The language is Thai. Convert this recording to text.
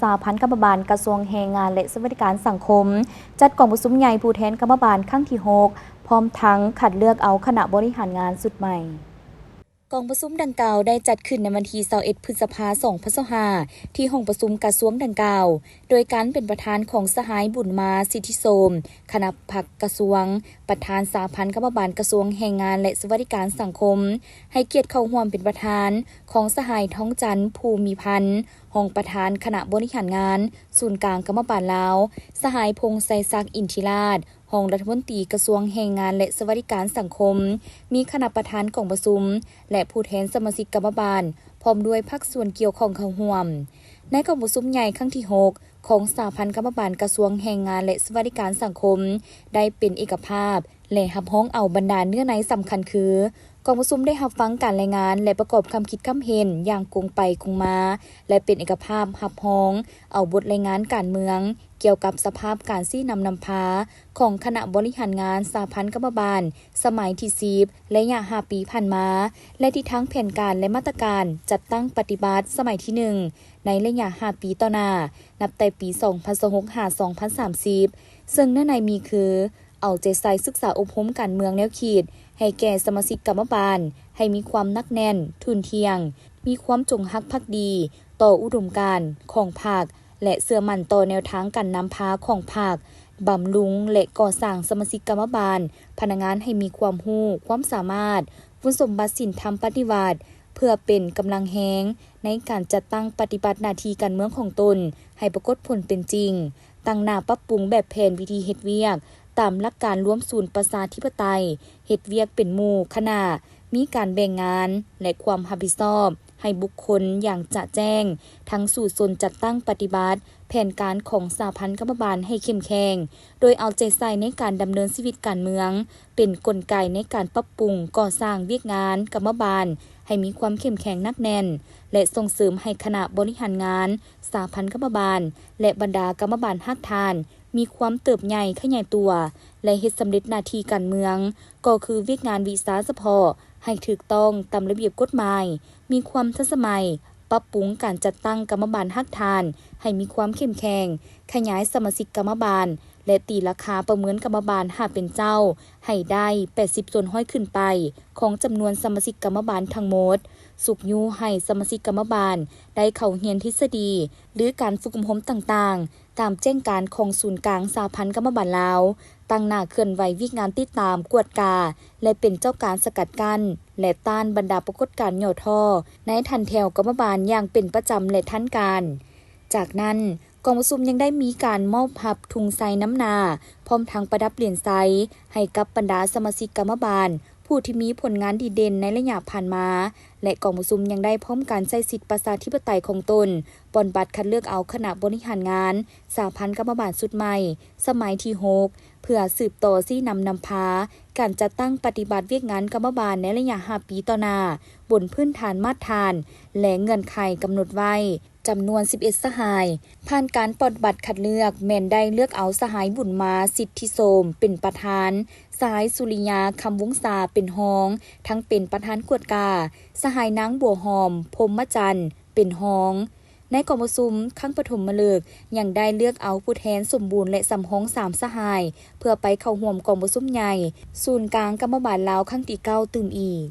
สหพันธ์กรรมบาลกระทรวงแรงงานและสวัสดิการสังคมจัดกองประชุมใหญ่ผู้แทนกรรมบาลครั้งที่6พร้อมทั้งคัดเลือกเอาคณะบริหารงานสุดใหม่กองประชุมดังกล่าวได้จัดขึ้นในวันที่21พฤษภาคม2565ที่ห้องประชุมกระทรวงดังกล่าวโดยการเป็นประธานของสหายบุญมาสิทธิโสมคณะผักกระทรวงประธานสหพันธ์กรรมบาลกระทรวงแรงงานและสวัสดิการสังคมให้เกียรติเข้าร่วมเป็นประธานของสหายท้องจันทร์ภูมิพันธ์ห้องประธานคณะบริหารงานศูนย์กลางกรรมบาลลาวสหายพงษ์ไซซักอินทิราชห้องรัฐมนตรีกระทรวงแรงงานและสวัสดิการสังคมมีคณะประธานกองประชุมและผู้แทนสมาชิกกรรมบาลพร้อมด้วยภาคส่วนเกี่ยวข้องเข้าร่วมในกองประชุมใหญ่ครั้งที่6ของสหพันธ์กรรมบาลกระทรวงแรงงานและสวัสดิการสังคมได้เป็นเอกภาพและรับร้องเอาบรรดาเนื้อในสำคัญคือกองประชุมได้รับฟังการรายงานและประกอบคำคิดคำเห็นอย่างกงไปกงมาและเป็นเอกภาพรับร้องเอาบทรายงานการเมืองเกี่ยวกับสภาพการซี้นำพาของคณะบริหารงานสหพันธ์กรรมบาลสมัยที่10และระยะ5ปีผ่านมาและที่ทั้งแผนการและมาตรการจัดตั้งปฏิบัติสมัยที่1ในระยะ5ปีต่อหน้านับแต่ปี2026-2030ซึ่งเนื้อในมีคือเอาใจใส่ศึกษาอบรมการเมืองแนวคิดให้แก่สมาชิกกรรมบาลให้มีความนักแน่นทุนเทียงมีความจงรักภักดีต่ออุดมการณ์ของภาคและเสื่อมั่นต่อแนวทางการนำพาของภาคบำรุงและก่อสร้างสมาชิกกรรมบาลพนักงานให้มีความรู้ความสามารถคุณสมบัติศีลธรรมปฏิบัติเพื่อเป็นกำลังแรงในการจัดตั้งปฏิบัติหน้าที่การเมืองของตนให้ปรากฏผลเป็นจริงตั้งหน้าปรับปรุงแบบแผนวิธีเฮ็ดเวียกตามหลักการร่วมศูนย์ประชาธิปไตยเฮ็ดเวียกเป็นหมู่คณะมีการแบ่งงานและความรับผิดชอบให้บุคคลอย่างจะแจ้งทั้งสู่ส่วนจัดตั้งปฏิบัติแผนการของสหพันธ์กรรมบาลให้เข้มแข็งโดยเอาใจใส่ในการดำเนินชีวิตการเมืองเป็นกลไกในการปรับปรุงก่อสร้างเวียกงานกรรมบาลให้มีความเข้มแข็งนักแน่นและส่งเสริมให้คณะบริหารงานสหพันธ์กรรมบาลและบรรดากรรมบาลภาคทานมีความเติบใหญ่ขยายตัวและเฮ็ดสำเร็จหน้าที่การเมืองก็คือเวียกงานวิสาเฉพาะให้ถูกต้องตามระเบียบกฎหมายมีความทันสมัยปรับปรุงการจัดตั้งกรรมบาลภาคทานให้มีความเข้มแข็งขยายสมาชิกกรรมบาลและตีราคาประเมินกรรมบาลหากเป็นเจ้าให้ได้80ส่วนห้อยขึ้นไปของจำนวนสมาชิกกรรมบาลทั้งหมดสุกยูให้สมาชิกกรรมบาลได้เข้าเรียนทฤษฎีหรือการฝึกอบรมต่างๆตามแจ้งการของศูนย์กลางสหพันธ์กรรมบาลลาวตั้งหน้าเคลื่อนไหววิกงานติดตามกวดกาและเป็นเจ้าการสกัดกั้นและต้านบรรดาปรากฏการณ์ย่อท่อในทันแถวกรรมบาลอย่างเป็นประจำและทันการจากนั้นกองประชุมยังได้มีการมอบหับทุงไซน้ำนาพร้อมทั้งประดับเหรียญไซให้กับบรรดาสมาชิกกรรมบาลผู้ที่มีผลงานดีเด่นในระยะผ่านมาและกองประชุมยังได้พร้อมการใช้สิทธิประชาธิปไตยของตนปนบัตรคัดเลือกเอาคณะบริหารงานสหพันธ์กรรมบาลสุดใหม่สมัยที่6เพื่อสืบต่อซี่นำพาการจัดตั้งปฏิบัติเวียกงานกรรมบาลในระยะ5ปีต่อหน้าบนพื้นฐานมาตรฐานและเงื่อนไขกำหนดไว้จำนวน11สหายผ่านการปลดบัตรคัดเลือกแม่นได้เลือกเอาสหายบุญมาสิทธิโสมเป็นประธานสหายสุริยาคำวงศาเป็นรองทั้งเป็นประธานกวดกาสหายนางบัวหอมพรหมจันทร์เป็นรองในกองประชุมครั้งปฐมฤกษ์ยังได้เลือกเอาผู้แทนสมบูรณ์และสำรอง3สหายเพื่อไปเข้าร่วมกองประชุมใหญ่ศูนย์กลางกรรมบาลลาวครั้งที่9ตื่มอีก